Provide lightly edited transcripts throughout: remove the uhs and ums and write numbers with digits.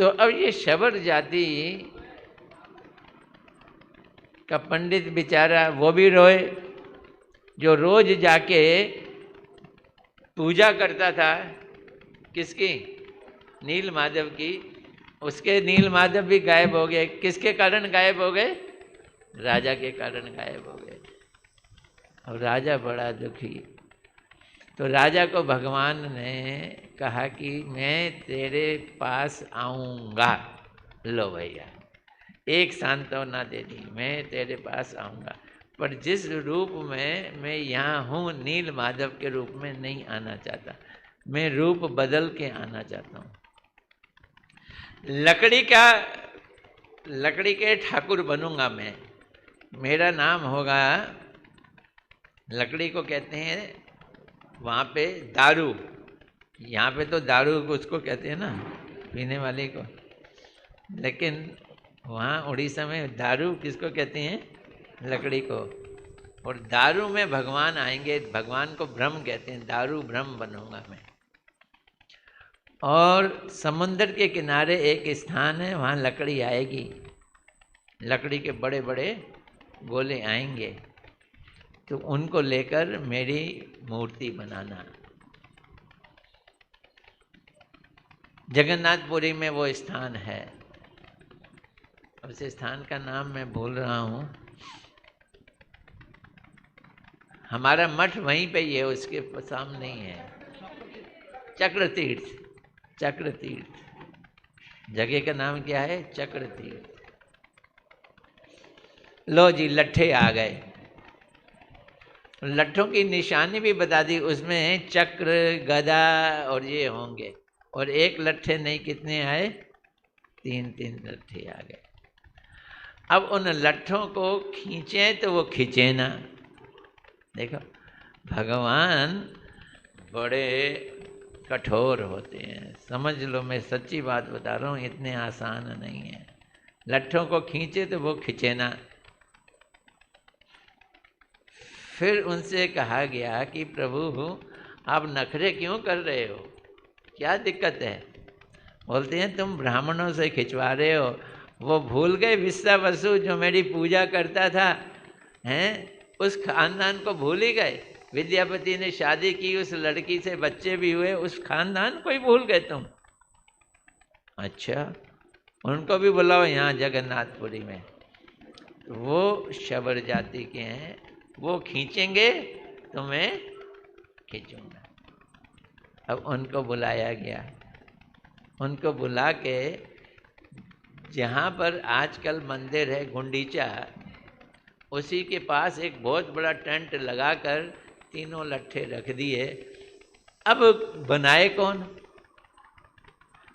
तो अब ये शबर जाति का पंडित बेचारा वो भी रोए, जो रोज जाके पूजा करता था किसकी, नील माधव की, उसके नील माधव भी गायब हो गए। किसके कारण गायब हो गए? राजा के कारण गायब हो गए। और राजा बड़ा दुखी। तो राजा को भगवान ने कहा कि मैं तेरे पास आऊँगा। लो भैया, एक सांत्वना दे दी, मैं तेरे पास आऊँगा, पर जिस रूप में मैं यहाँ हूँ नील माधव के रूप में नहीं आना चाहता, मैं रूप बदल के आना चाहता हूँ। लकड़ी के ठाकुर बनूंगा मैं, मेरा नाम होगा, लकड़ी को कहते हैं वहाँ पे दारू, यहाँ पे तो दारू को उसको कहते हैं ना, पीने वाले को, लेकिन वहाँ उड़ीसा में दारू किसको कहते हैं? लकड़ी को। और दारू में भगवान आएंगे, भगवान को ब्रह्म कहते हैं, दारू ब्रह्म बनूंगा मैं। और समुद्र के किनारे एक स्थान है, वहाँ लकड़ी आएगी, लकड़ी के बड़े बड़े गोले आएंगे, तो उनको लेकर मेरी मूर्ति बनाना। जगन्नाथपुरी में वो स्थान है, उस स्थान का नाम मैं भूल रहा हूँ। हमारा मठ वहीं पे ही है, उसके सामने ही है, चक्र तीर्थ। चक्र तीर्थ जगह का नाम क्या है? चक्र तीर्थ। लो जी, लट्ठे आ गए, लट्ठों की निशानी भी बता दी, उसमें चक्र गदा और ये होंगे। और एक लट्ठे नहीं, कितने आए? 3-3 लट्ठे आ गए। अब उन लट्ठों को खींचे तो वो खींचे ना। देखो, भगवान बड़े कठोर होते हैं, समझ लो, मैं सच्ची बात बता रहा हूँ, इतने आसान नहीं है। लट्ठों को खींचे तो वो खींचे ना। फिर उनसे कहा गया कि प्रभु आप नखरे क्यों कर रहे हो, क्या दिक्कत है? बोलते हैं तुम ब्राह्मणों से खिंचवा रहे हो, वो भूल गए विश्वावसु जो मेरी पूजा करता था, हैं? उस खानदान को भूल ही गए। विद्यापति ने शादी की, उस लड़की से बच्चे भी हुए, उस खानदान को ही भूल गए तुम? अच्छा, उनको भी बुलाओ यहाँ जगन्नाथपुरी में। वो शबर जाति के हैं, वो खींचेंगे तो मैं खींचूंगा। अब उनको बुलाया गया, उनको बुला के जहाँ पर आजकल मंदिर है गुंडीचा, उसी के पास एक बहुत बड़ा टेंट लगाकर तीनों लट्ठे रख दिए। अब बनाए कौन?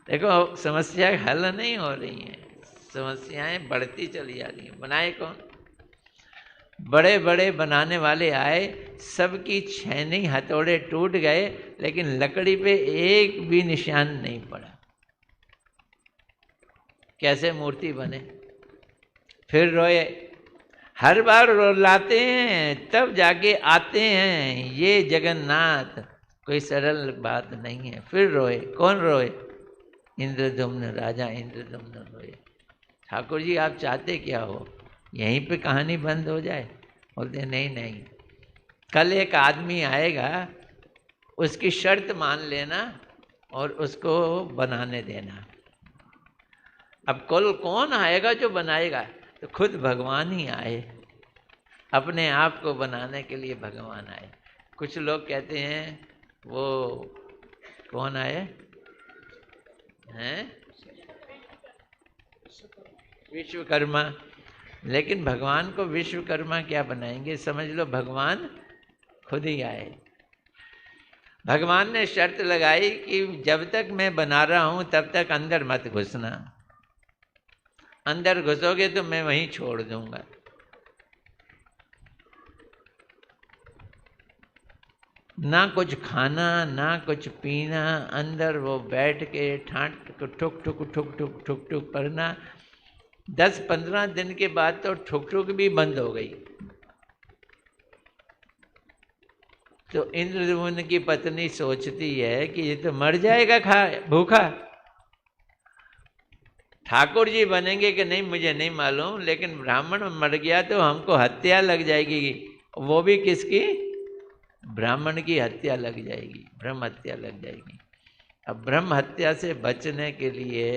देखो, समस्या हल नहीं हो रही है, समस्याएं बढ़ती चली जा रही हैं। बनाए कौन? बड़े बड़े बनाने वाले आए, सबकी छेनी हथौड़े टूट गए, लेकिन लकड़ी पे एक भी निशान नहीं पड़ा। कैसे मूर्ति बने? फिर रोए, हर बार लाते हैं तब जाके आते हैं ये जगन्नाथ, कोई सरल बात नहीं है। फिर रोए, कौन रोए? इंद्रदुम्न, राजा इंद्रदुम्न रोए। ठाकुर जी आप चाहते क्या हो, यहीं पे कहानी बंद हो जाए? बोलते नहीं नहीं, कल एक आदमी आएगा, उसकी शर्त मान लेना और उसको बनाने देना। अब कल कौन आएगा जो बनाएगा? तो खुद भगवान ही आए, अपने आप को बनाने के लिए भगवान आए। कुछ लोग कहते हैं वो कौन आए हैं? विश्वकर्मा। लेकिन भगवान को विश्वकर्मा क्या बनाएंगे? समझ लो भगवान खुद ही आए। भगवान ने शर्त लगाई कि जब तक मैं बना रहा हूं तब तक अंदर मत घुसना, अंदर घुसोगे तो मैं वहीं छोड़ दूंगा। ना कुछ खाना ना कुछ पीना, अंदर वो बैठ के ठाट ठुक ठुक ठुक ठुक ठुक ठुक करना। 10-15 दिन के बाद तो ठुक ठुक भी बंद हो गई। तो इंद्रद्युम्न की पत्नी सोचती है कि ये तो मर जाएगा भूखा। ठाकुर जी बनेंगे कि नहीं मुझे नहीं मालूम, लेकिन ब्राह्मण मर गया तो हमको हत्या लग जाएगी। वो भी किसकी? ब्राह्मण की हत्या लग जाएगी, ब्रह्म हत्या लग जाएगी। अब ब्रह्म हत्या से बचने के लिए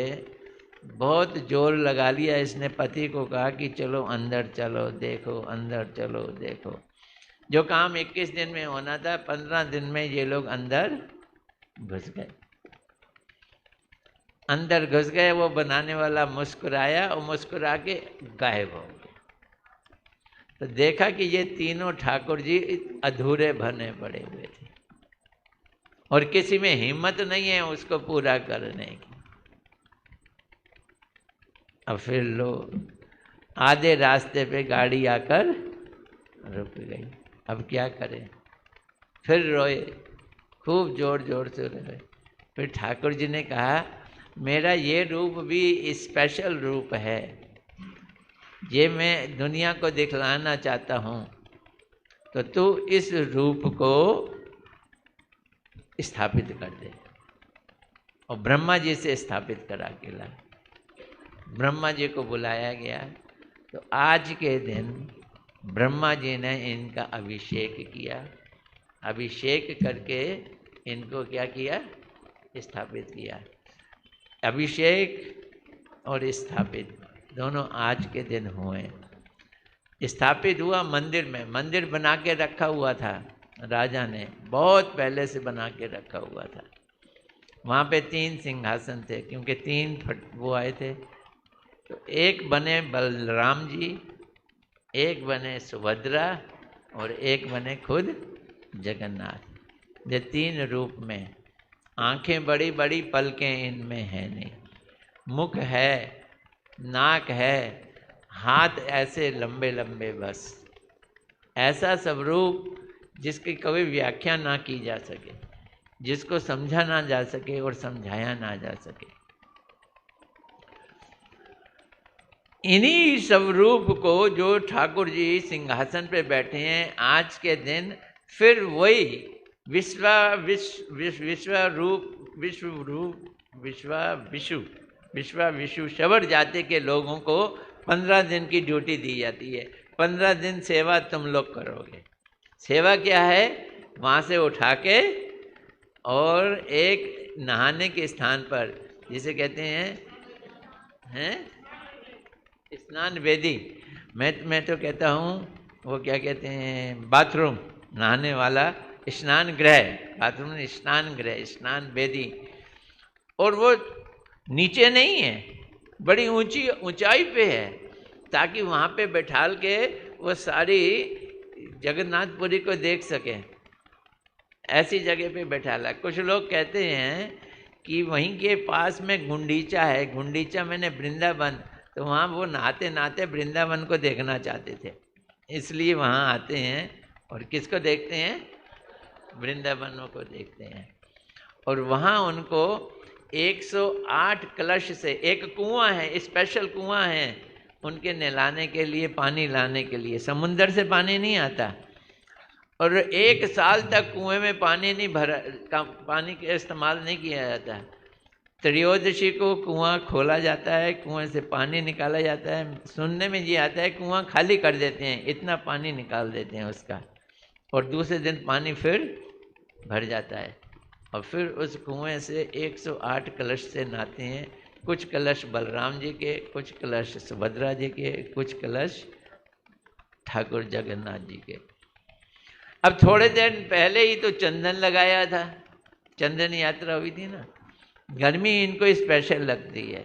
बहुत जोर लगा लिया इसने। पति को कहा कि चलो अंदर चलो देखो, अंदर चलो देखो। जो काम 21 दिन में होना था 15 दिन में ये लोग अंदर घुस गए। अंदर घुस गए, वो बनाने वाला मुस्कुराया और मुस्कुरा के गायब हो गया। तो देखा कि ये तीनों ठाकुर जी अधूरे बने पड़े हुए थे और किसी में हिम्मत नहीं है उसको पूरा करने की। अब फिर लोग आधे रास्ते पे गाड़ी आकर रुक गई। अब क्या करें? फिर रोए, खूब जोर जोर से रोए। फिर ठाकुर जी ने कहा मेरा ये रूप भी स्पेशल रूप है, ये मैं दुनिया को दिखलाना चाहता हूँ, तो तू इस रूप को स्थापित कर दे। और ब्रह्मा जी से स्थापित करा के ला। ब्रह्मा जी को बुलाया गया। तो आज के दिन ब्रह्मा जी ने इनका अभिषेक किया। अभिषेक करके इनको क्या किया? स्थापित किया। अभिषेक और स्थापित दोनों आज के दिन हुए। स्थापित हुआ मंदिर में, मंदिर बना के रखा हुआ था राजा ने, बहुत पहले से बना के रखा हुआ था। वहाँ पे 3 सिंहासन थे, क्योंकि 3 वो आए थे। तो एक बने बलराम जी, एक बने सुभद्रा और एक बने खुद जगन्नाथ। ये 3 रूप में। आंखें बड़ी बड़ी, पलकें इनमें है नहीं, मुख है, नाक है, हाथ ऐसे लंबे लंबे, बस ऐसा सब रूप जिसकी कभी व्याख्या ना की जा सके, जिसको समझा ना जा सके और समझाया ना जा सके। इन्हीं सब रूप को जो ठाकुर जी सिंहासन पे बैठे हैं आज के दिन, फिर वही विश्व शबर जाति के लोगों को 15 दिन की ड्यूटी दी जाती है। 15 दिन सेवा तुम लोग करोगे। सेवा क्या है? वहाँ से उठा के और एक नहाने के स्थान पर, जिसे कहते हैं स्नान वेदी, मैं तो कहता हूँ वो क्या कहते हैं, बाथरूम, नहाने वाला स्नान गृह, बाथरूम स्नान गृह, स्नान वेदी। और वो नीचे नहीं है, बड़ी ऊंचाई पे है, ताकि वहाँ पे बैठाल के वो सारी जगन्नाथपुरी को देख सकें। ऐसी जगह पे बैठाला। कुछ लोग कहते हैं कि वहीं के पास में गुंडीचा है, गुंडीचा मैंने वृंदावन, तो वहाँ वो नहाते नहाते वृंदावन को देखना चाहते थे, इसलिए वहाँ आते हैं। और किसको देखते हैं? वृंदावनों को देखते हैं। और वहाँ उनको 108 कलश से, एक कुआं है, स्पेशल कुआं है उनके नहलाने के लिए, पानी लाने के लिए। समुंदर से पानी नहीं आता और 1 साल तक कुएं में पानी नहीं भरा, पानी का इस्तेमाल नहीं किया जाता। त्रयोदशी को कुआं खोला जाता है, कुएं से पानी निकाला जाता है। सुनने में ये आता है कुआं खाली कर देते हैं, इतना पानी निकाल देते हैं उसका, और दूसरे दिन पानी फिर भर जाता है। और फिर उस कुएं से 108 कलश से नहाते हैं। कुछ कलश बलराम जी के, कुछ कलश सुभद्रा जी के, कुछ कलश ठाकुर जगन्नाथ जी के। अब थोड़े दिन पहले ही तो चंदन लगाया था, चंदन यात्रा हुई थी ना। गर्मी इनको स्पेशल लगती है।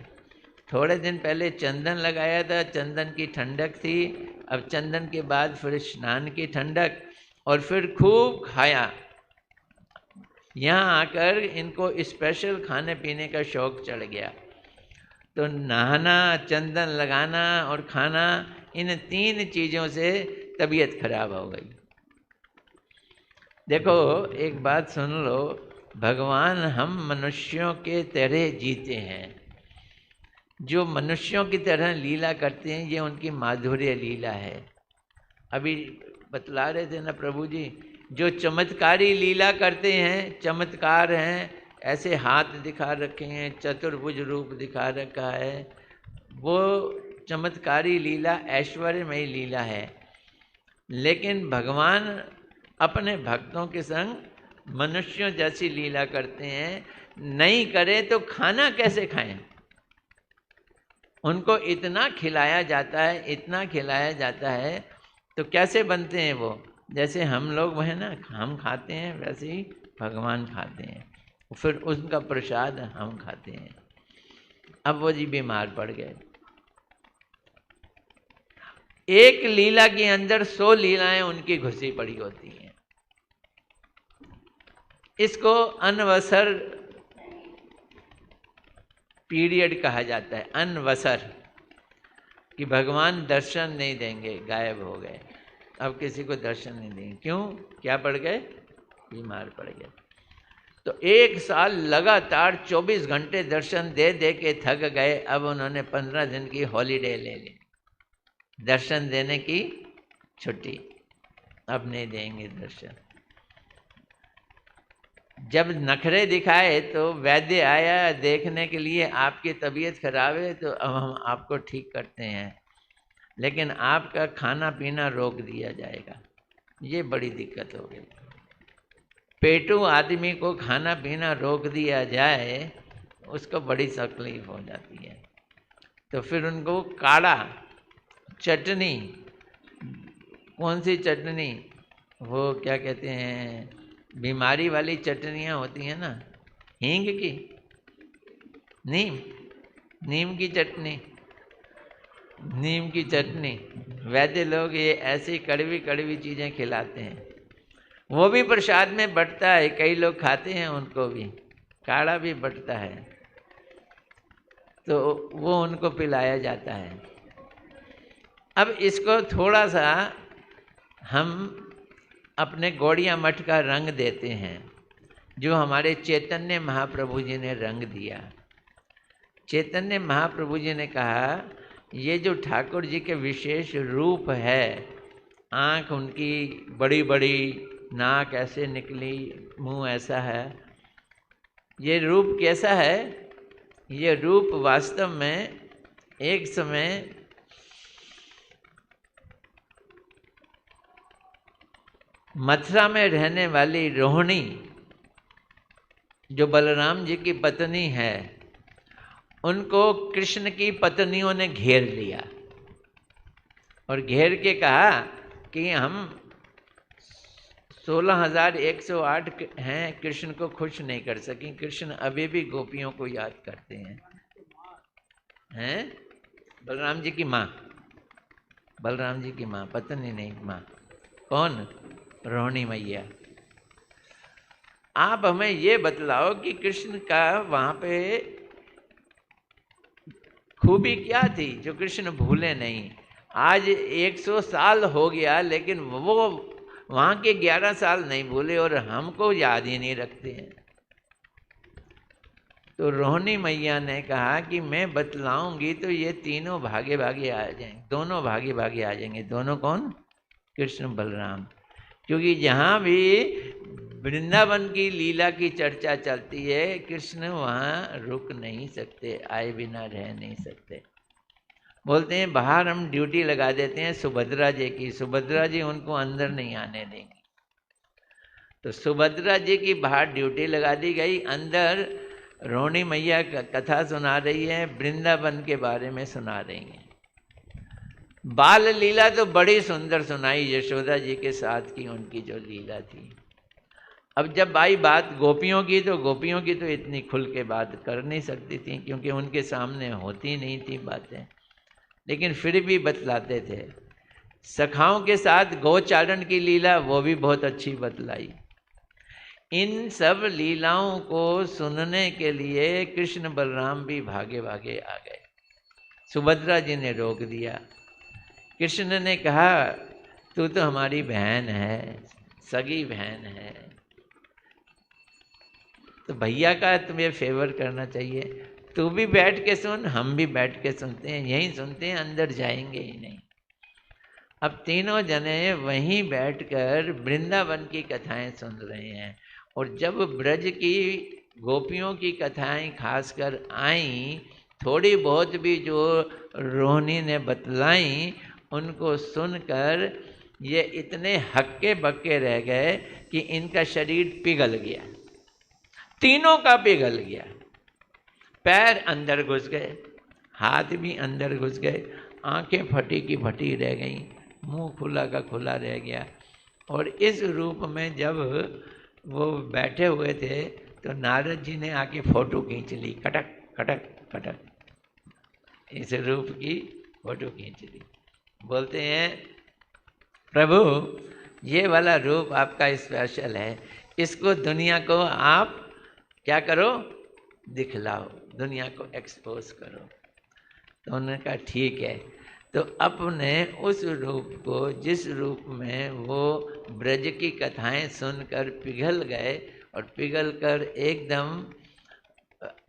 थोड़े दिन पहले चंदन लगाया था, चंदन की ठंडक थी। अब चंदन के बाद फिर स्नान की ठंडक, और फिर खूब खाया। यहाँ आकर इनको स्पेशल खाने पीने का शौक चढ़ गया। तो नहाना, चंदन लगाना और खाना, इन 3 चीज़ों से तबीयत खराब हो गई। देखो एक बात सुन लो, भगवान हम मनुष्यों के तरह जीते हैं। जो मनुष्यों की तरह लीला करते हैं, ये उनकी माधुर्य लीला है। अभी बतला रहे थे ना प्रभु जी, जो चमत्कारी लीला करते हैं, चमत्कार हैं, ऐसे हाथ दिखा रखे हैं, चतुर्भुज रूप दिखा रखा है, वो चमत्कारी लीला ऐश्वर्यमयी लीला है, लेकिन भगवान अपने भक्तों के संग मनुष्यों जैसी लीला करते हैं। नहीं करे तो खाना कैसे खाएं? उनको इतना खिलाया जाता है, इतना खिलाया जाता है, तो कैसे बनते हैं वो? जैसे हम लोग है ना, हम खाते हैं, वैसे ही भगवान खाते हैं, फिर उनका प्रसाद हम खाते हैं। अब वो जी बीमार पड़ गए। एक लीला के अंदर 100 लीलाएं उनकी घुसी पड़ी होती हैं। इसको अनवसर पीरियड कहा जाता है, अनवसर, कि भगवान दर्शन नहीं देंगे, गायब हो गए, अब किसी को दर्शन नहीं देंगे। क्यों? क्या पड़ गए? बीमार पड़ गए। तो 1 साल लगातार 24 घंटे दर्शन दे दे के थक गए। अब उन्होंने 15 दिन की हॉलीडे ले ली, दर्शन देने की छुट्टी, अब नहीं देंगे दर्शन। जब नखरे दिखाए तो वैद्य आया देखने के लिए, आपकी तबीयत खराब है तो अब हम आपको ठीक करते हैं, लेकिन आपका खाना पीना रोक दिया जाएगा। ये बड़ी दिक्कत हो गई। पेटू आदमी को खाना पीना रोक दिया जाए, उसको बड़ी तकलीफ हो जाती है। तो फिर उनको काढ़ा, चटनी, कौन सी चटनी, वो क्या कहते हैं, बीमारी वाली चटनियाँ होती हैं ना, हींग की, नीम की चटनी, नीम की चटनी, वैद्य लोग ये ऐसी कड़वी कड़वी चीज़ें खिलाते हैं। वो भी प्रसाद में बंटता है, कई लोग खाते हैं, उनको भी काढ़ा भी बंटता है, तो वो उनको पिलाया जाता है। अब इसको थोड़ा सा हम अपने गौड़िया मठ का रंग देते हैं, जो हमारे चैतन्य महाप्रभु जी ने रंग दिया। चैतन्य महाप्रभु जी ने कहा, ये जो ठाकुर जी के विशेष रूप है, आँख उनकी बड़ी बड़ी, नाक ऐसे निकली, मुंह ऐसा है, ये रूप कैसा है? ये रूप वास्तव में एक समय मथुरा में रहने वाली रोहिणी, जो बलराम जी की पत्नी है, उनको कृष्ण की पत्नियों ने घेर लिया और घेर के कहा कि हम 16,108 हैं, कृष्ण को खुश नहीं कर सके। कृष्ण अभी भी गोपियों को याद करते हैं। बलराम जी की माँ, बलराम जी की माँ, पत्नी नहीं, माँ। कौन? रोहिणी मैया। आप हमें ये बतलाओ कि कृष्ण का वहाँ पे खूबी क्या थी जो कृष्ण भूले नहीं? आज 100 साल हो गया, लेकिन वो वहाँ के 11 साल नहीं भूले और हमको याद ही नहीं रखते हैं। तो रोहिणी मैया ने कहा कि मैं बतलाऊंगी तो ये तीनों भागे भागे आ जाएंगे, दोनों भागे भागे आ जाएंगे। दोनों कौन? कृष्ण बलराम। क्योंकि जहाँ भी वृंदावन की लीला की चर्चा चलती है, कृष्ण वहाँ रुक नहीं सकते, आए बिना रह नहीं सकते। बोलते हैं बाहर हम ड्यूटी लगा देते हैं सुभद्रा जी की, सुभद्रा जी उनको अंदर नहीं आने देंगी। तो सुभद्रा जी की बाहर ड्यूटी लगा दी गई, अंदर रोहिणी मैया कथा सुना रही है, वृंदावन के बारे में सुना रही हैं। बाल लीला तो बड़ी सुंदर सुनाई यशोदा जी के साथ की, उनकी जो लीला थी। अब जब आई बात गोपियों की, तो गोपियों की तो इतनी खुल के बात कर नहीं सकती थी, क्योंकि उनके सामने होती नहीं थी बातें, लेकिन फिर भी बतलाते थे। सखाओं के साथ गोचारण की लीला, वो भी बहुत अच्छी बतलाई। इन सब लीलाओं को सुनने के लिए कृष्ण बलराम भी भागे भागे आ गए। सुभद्रा जी ने रोक दिया। कृष्ण ने कहा, तू तो हमारी बहन है, सगी बहन है, तो भैया का तुम्हें फेवर करना चाहिए। तू भी बैठ के सुन, हम भी बैठ के सुनते हैं, यहीं सुनते हैं, अंदर जाएंगे ही नहीं। अब तीनों जने वहीं बैठकर वृंदावन की कथाएं सुन रहे हैं। और जब ब्रज की गोपियों की कथाएं खासकर आईं, थोड़ी बहुत भी जो रोहिणी ने बतलाई उनको सुनकर ये इतने हक्के बक्के रह गए कि इनका शरीर पिघल गया, तीनों का पिघल गया। पैर अंदर घुस गए, हाथ भी अंदर घुस गए, आंखें फटी की फटी रह गईं, मुंह खुला का खुला रह गया। और इस रूप में जब वो बैठे हुए थे तो नारद जी ने आके फोटो खींच ली, कटक कटक कटक, इस रूप की फोटो खींच ली। बोलते हैं प्रभु ये वाला रूप आपका स्पेशल है, इसको दुनिया को आप क्या करो, दिखलाओ, दुनिया को एक्सपोज करो। तो उन्होंने कहा ठीक है। तो अपने उस रूप को, जिस रूप में वो ब्रज की कथाएं सुनकर पिघल गए और पिघल कर एकदम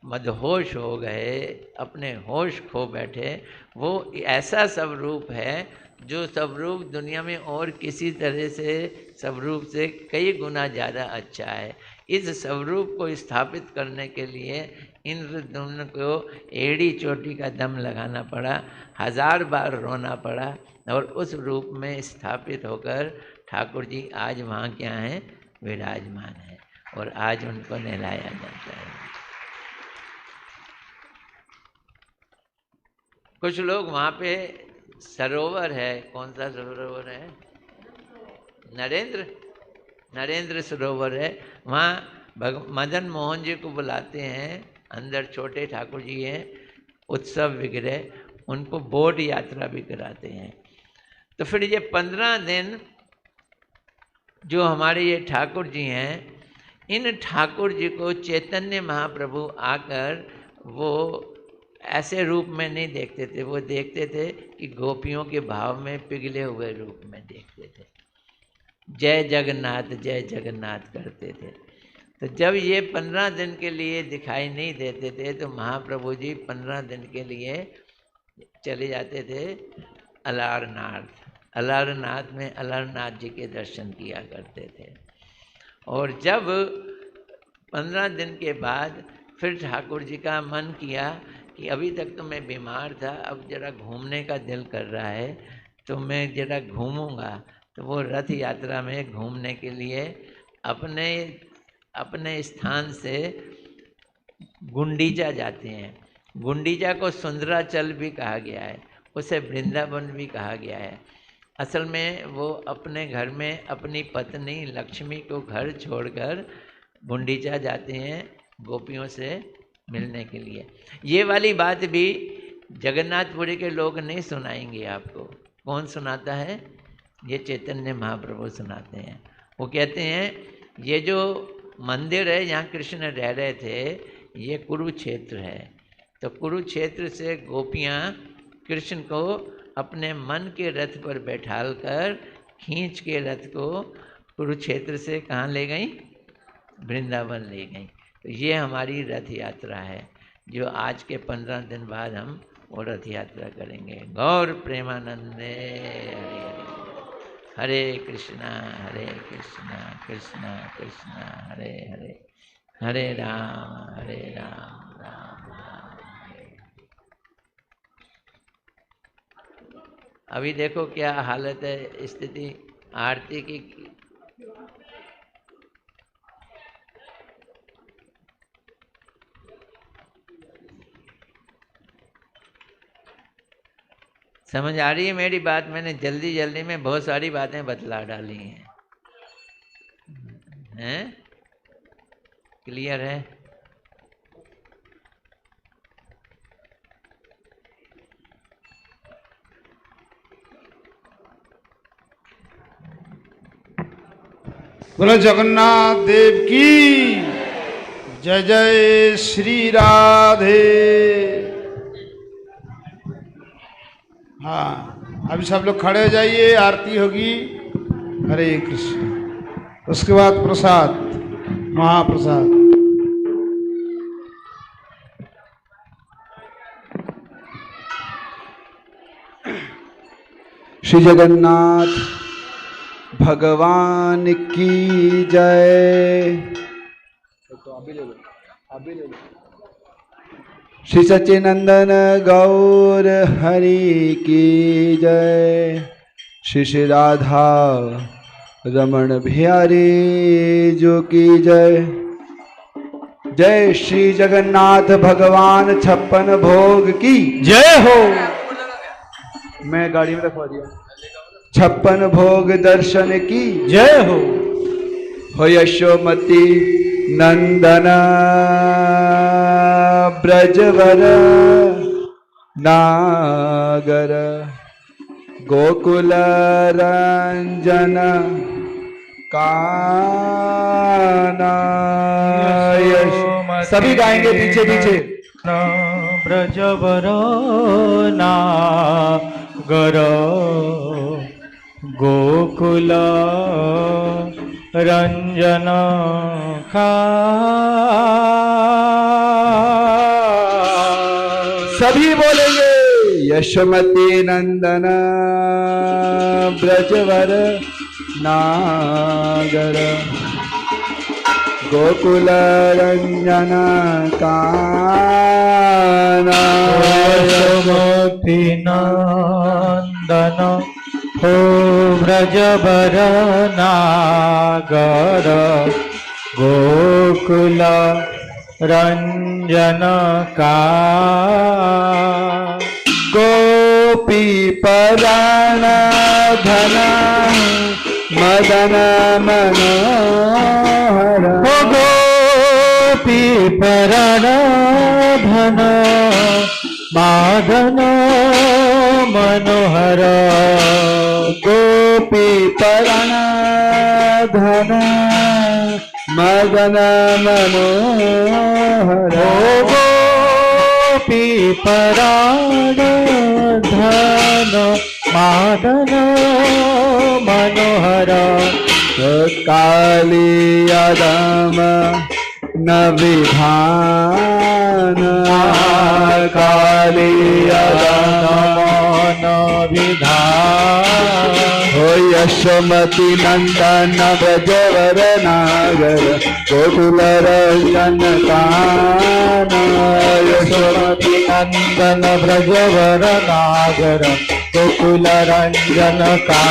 मदहोश हो गए, अपने होश खो बैठे, वो ऐसा सब रूप है जो स्वरूप दुनिया में और किसी तरह से स्वरूप से कई गुना ज़्यादा अच्छा है। इस स्वरूप को स्थापित करने के लिए इंद्रद्युम्न को एड़ी चोटी का दम लगाना पड़ा, 1000 बार रोना पड़ा, और उस रूप में स्थापित होकर ठाकुर जी आज वहाँ क्या हैं, विराजमान है, और आज उनको नहलाया जाता है। कुछ लोग वहाँ पे सरोवर है, कौन सा सरोवर है, नरेंद्र सरोवर है, वहाँ मदन मोहन जी को बुलाते हैं, अंदर छोटे ठाकुर जी हैं, उत्सव विग्रह, उनको बोट यात्रा भी कराते हैं। तो फिर ये 15 दिन जो हमारे ये ठाकुर जी हैं, इन ठाकुर जी को चैतन्य महाप्रभु आकर वो ऐसे रूप में नहीं देखते थे, वो देखते थे कि गोपियों के भाव में पिघले हुए रूप में देखते थे, जय जगन्नाथ करते थे। तो जब ये 15 दिन के लिए दिखाई नहीं देते थे तो महाप्रभु जी 15 दिन के लिए चले जाते थे अलारनाथ में अलारनाथ जी के दर्शन किया करते थे। और जब 15 दिन के बाद फिर ठाकुर जी का मन किया कि अभी तक तो मैं बीमार था, अब जरा घूमने का दिल कर रहा है, तो मैं जरा घूमूंगा। तो वो रथ यात्रा में घूमने के लिए अपने स्थान से गुंडीचा जाते हैं। गुंडीचा को सुंदराचल भी कहा गया है, उसे वृंदावन भी कहा गया है। असल में वो अपने घर में अपनी पत्नी लक्ष्मी को घर छोड़कर गुंडीचा जाते हैं गोपियों से मिलने के लिए। ये वाली बात भी जगन्नाथपुरी के लोग नहीं सुनाएंगे आपको। कौन सुनाता है? ये चैतन्य महाप्रभु सुनाते हैं। वो कहते हैं ये जो मंदिर है जहाँ कृष्ण रह रहे थे, ये कुरुक्षेत्र है। तो कुरुक्षेत्र से गोपियाँ कृष्ण को अपने मन के रथ पर बैठाल कर खींच के रथ को कुरुक्षेत्र से कहाँ ले गई? वृंदावन ले गई। तो ये हमारी रथ यात्रा है जो आज के 15 दिन बाद हम वो रथ यात्रा करेंगे। गौर प्रेमानंदे हरे हरे, हरे कृष्णा कृष्णा कृष्णा हरे हरे, हरे राम राम राम हरे। अभी देखो क्या हालत है, स्थिति आरती की। समझ आ रही है मेरी बात? मैंने जल्दी में बहुत सारी बातें बतला डाली हैं? क्लियर है? बोलो जगन्नाथ देव की जय। जय श्री राधे। हाँ, अभी सब लोग खड़े हो जाइए, आरती होगी। हरे कृष्ण। उसके बाद प्रसाद, महाप्रसाद। श्री जगन्नाथ भगवान की जय। तो अभी ले लो, अभी ले लो। श्री सच्चिनंदन गौर हरि की जय। श्री श्री राधा रमण बिहारी जो की जय। जय श्री जगन्नाथ भगवान 56 भोग की जय हो। मैं गाड़ी में रखवा दिया। 56 भोग दर्शन की जय हो। यशोमती नंदन ब्रजवर नागर गोकुल रंजन काना। सभी गाएंगे पीछे पीछे। ब्रजवर नागर गोकुल रंजन सभी बोलेंगे यशोमती नंदन ब्रजवर नागर गोकुल रंजन काना। यशोमती नंदन हो ब्रजवर नागर गोकुल रंजन का। गोपी पराण धन मदन मनोहर। गोपी पराण धन मादन मनोहर। गोपी पराण धन मदन मनोहर। गोपी पराण धन मादन मनोहर। कालियादम न विधान कालियादम न विधान। हो यशोमती नंदन ब्रजवर नागर गोकुल रंजन काना। यशोमती नंदन ब्रजवर नागर गोकुल रंजन का।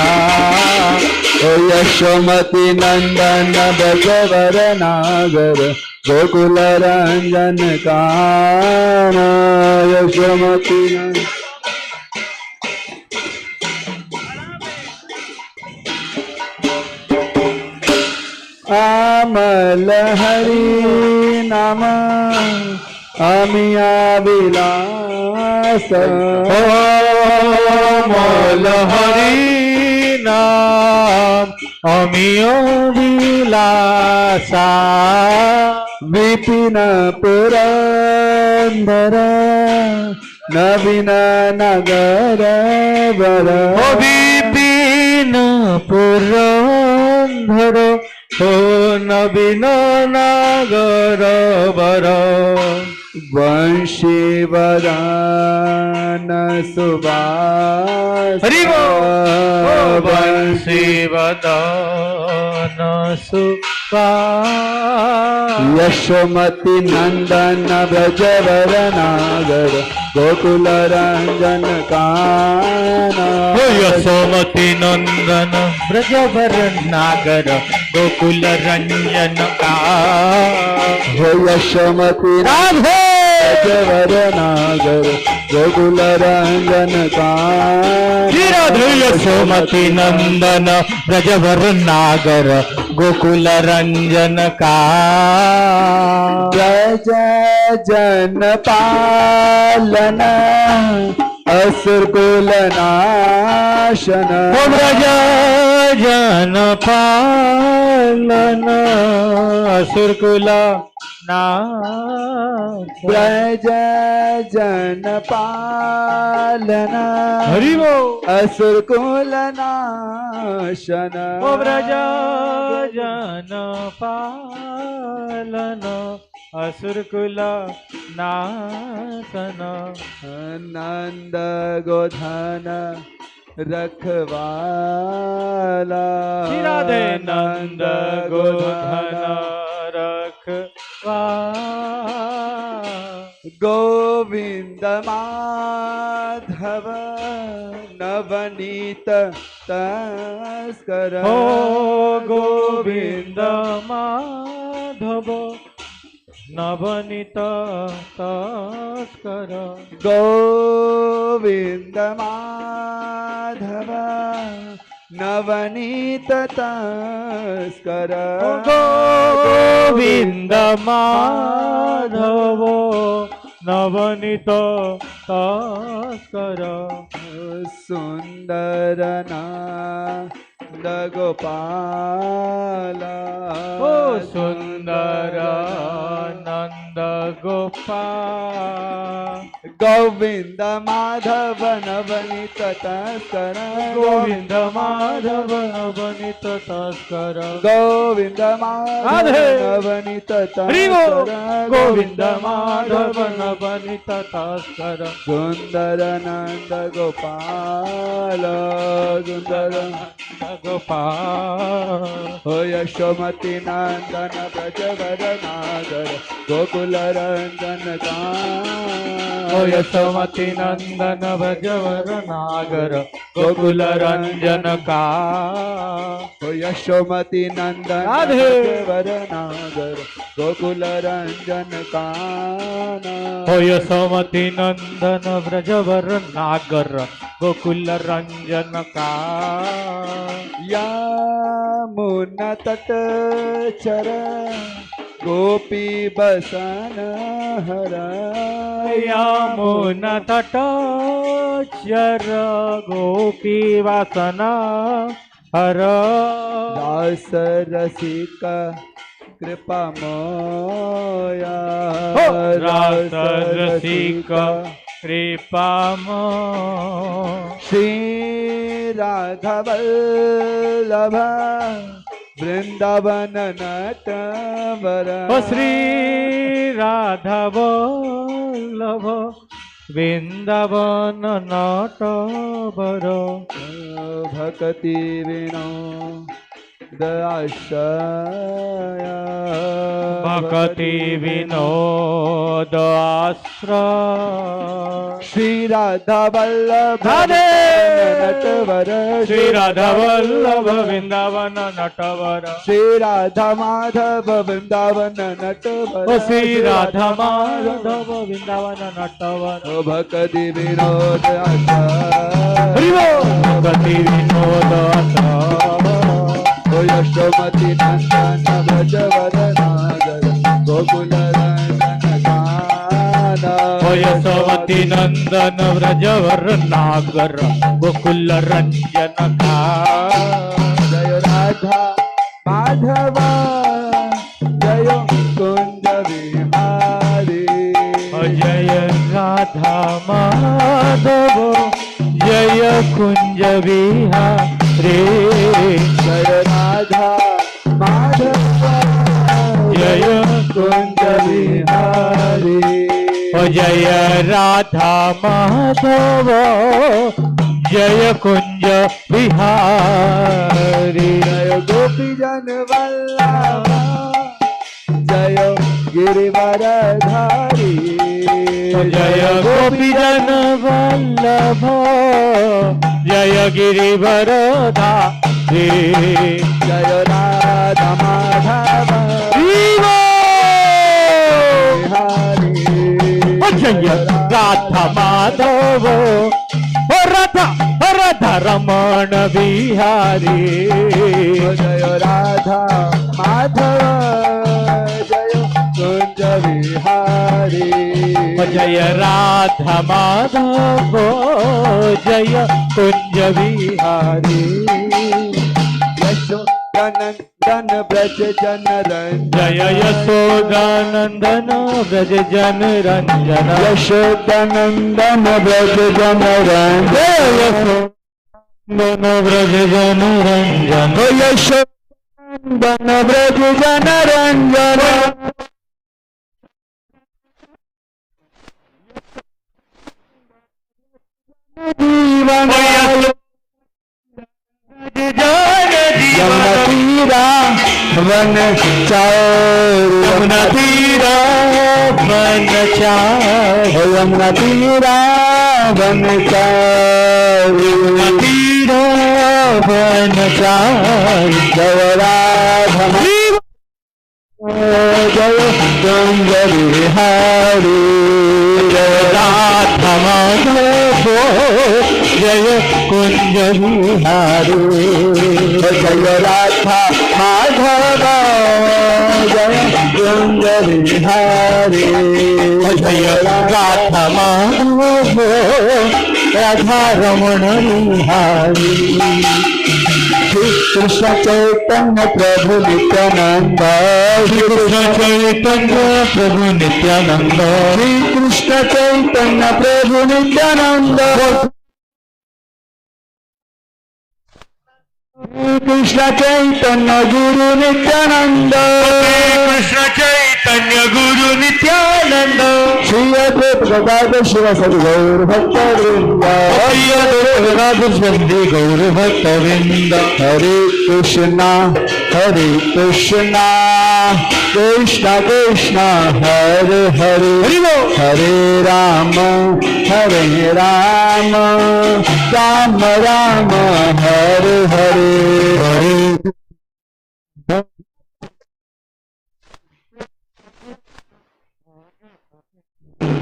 ओ यशोमती नंदन ब्रजवर नागर गोकुल रंजन काना। यशोमती नंदन आमल हरि नाम अमिया विलास। मोल हरि नाम अमियो विलासा। विपिन पुरंदर नवीन नगर बर। विपिन पुरंदर हो नवीन नागर बर। वंशी वदन सुबास। हरि वंशी वदन सुबास। यशोमती नंदन ब्रजवर नागर गोकुल रंजन काना। यशोमती नंदन ब्रजवर नागर गोकुल रंजन का। हो यशोमती राधे ब्रजवर नागर गोकुल रंजन काना। राधे यशोमती नंदन ब्रजवर नागर गोकुल रंजन का। जय जय जन पालन असुर कुल नाशन। ब्रज जन पालन असुर कुल नाश। ब्रज जन पालन हरि वो असुर कुल नाशन। ब्रज जन पालन असुर कुल नाशन। नंद गोधन रखवाला। राधे नंद गोधन रखवाला। गोविंद माधव नवनीत तस्कर हो गोविंद माधव नवनीत तस्कर गोविंद माधव नवनीत तस्कर गोविंद माधव नवनीत तस्कर सुंदर नंद गोपाल ओ सुंदर नंद गोपाल गोविंद माधव नवनीत तस्कर गोविंद माधव नवनीत तस्कर गोविंद माधव नवनीत तस्कर गोविंद माधव नवनीत तस्कर सुंदर नंद गोपाल सुंदर गोपाल हो यशोमती नंदन ब्रजवर नागर गोकुल रंजन ओ यशोमती नंदन ब्रजवर नागर गोकुल रंजन का हो यशोमती नंदन ब्रजवर नागर गोकुल रंजन काना हो यशोमती नंदन ब्रजवर नागर गोकुल रंजन का यमुना तट चर गोपी बसन हर यमुना तट चर गोपी वासन हर दास रसिक कृपा मोया रास रसिक कृपा श्री राधा वल्लभ वृंदावन नटवर श्री राधा वल्लभ वृंदावन नटवर भक्ति विनोद आश्रय भक्ति विनोद आश्रय श्री राधा वल्लभ नटवर श्री राधा वल्लभ वृंदावन नटवर श्री राधा माधव वृंदावन नटवर श्री राधा माधव वृंदावन नटवर भक्ति विनोद हरि बोल भक्ति विनोद ओ यशोमती नंदन ब्रजवर नागर गोकुल रंजन काना ओ यशोमती नंदन ब्रजवर नागर गोकुल रंजन का जय राधा माधव जय कुंज विहारी जय राधा माधव जय कुंज विहारी जय राधा माधव जय कुंज विहारी जय राधा माधव जय कुंज विहारी जय गोपी जन वल्लभ जय गिरिवरधारी जय गोपी जन वल्लभ जय गिरिवरधारी जय राधा माधव हरि जय राधा माधव राधा रमण बिहारी जय राधा माधव जय कुंज विहारी जय राधा माधव जय कुंज विहारी यशोदानंदन ब्रज जन रंजन जय यशोदानंदन ब्रज जन रंजन यशोदानंदन ब्रज जन रंजन यशोदानंदन ब्रज जन रंजन यशोदानंदन ब्रज जन रंजन यमुना तीरा वन चार यमुना तीरा वनचारी यमुना तीरा वनचारी तीरा वनचारी जय राधा जय कुंज बिहारी जय राधा माधव जय कुंज बिहारी जय राधा माधव जय कुंज बिहारी जय राधा माधव राधा रमण बिहारी श्री कृष्ण चैतन्य प्रभु नित्यानंद श्री कृष्ण चैतन्य प्रभु नित्यानंद श्री कृष्ण चैतन्य प्रभु नित्यानंद कृष्ण चैतन्य गुरु नित्यानंद कृष्ण चैतन्य गुरु नित्यानंद श्री अद्वैत गदाधर शिव सदि गौर भक्त वृंद राधे गौर भक्त वृंद हरे कृष्णा कृष्ण कृष्ण हरे हरे हरे राम राम राम हरे हरे हरे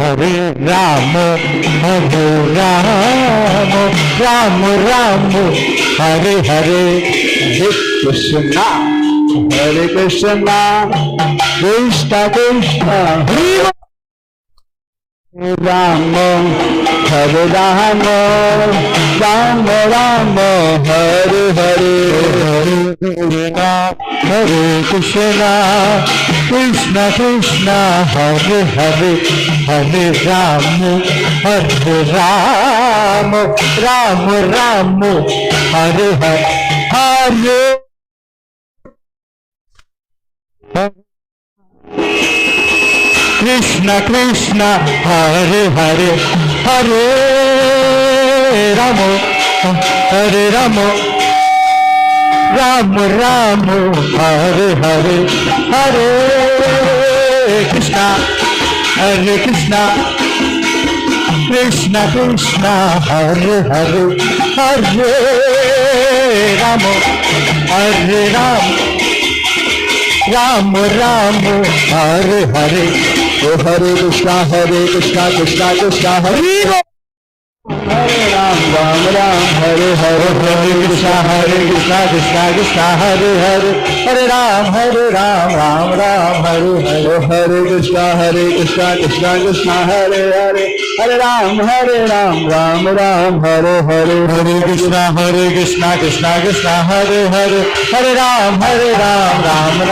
हरे राम राम राम हरे हरे हरे कृष्णा कृष्ण कृष्ण राम हरे राम राम हरे हरे हरे कृष्ण कृष्ण कृष्ण हरे हरे हरे राम राम राम हरे हरे हरे कृष्ण कृष्ण हरे हरे हरे राम राम राम हरे हरे हरे कृष्ण कृष्ण कृष्ण हरे हरे हरे राम राम हरे हरे ओ हरे कृष्णा कृष्णा कृष्णा हरे हरे राम हरे हरे हरे कृष्णा कृष्णा हरे हरे हरे राम राम हरे हरे ओ हरे कृष्णा कृष्णा हरे हरे हरे राम राम हरे हरे हरे कृष्णा कृष्णा हरे हरे हरे राम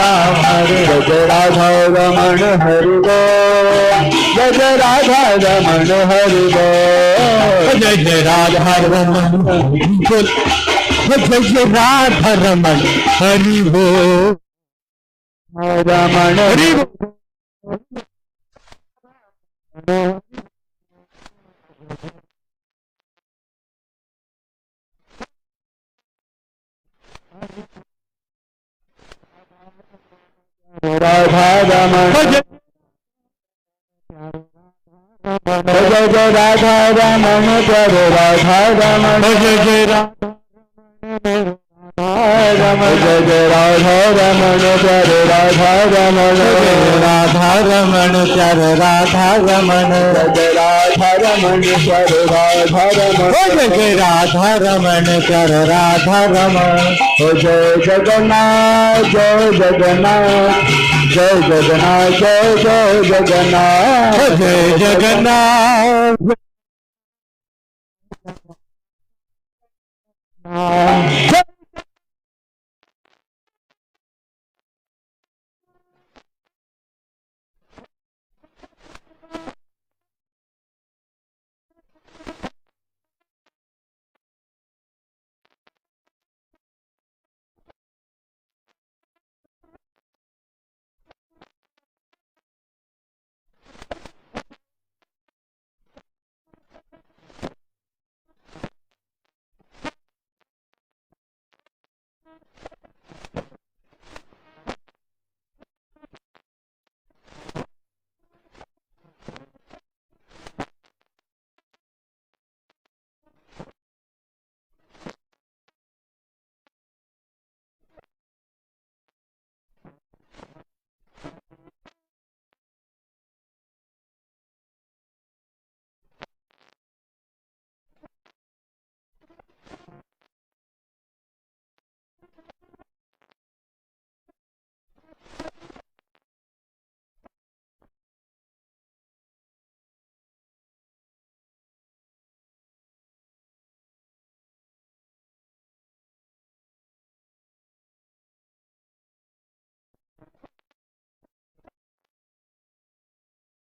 राम हरे जय राधा रमण हरि जय राधा रमण हरि जय राधा रमण जय राधा रमण हरि हो रमण हरि राधा रमण जय जय राधा रमण जय राधा रमण जय रमण जय राधा रमण जय राधा रमण राधा रमण चर राधा रमण जय राधा रमण जय राधा रमण जय राधा रमण चर राधा रमण जय जगन्नाथ जय जगन्नाथ जय जगन्नाथ जय जगन्नाथ जय जगन्नाथ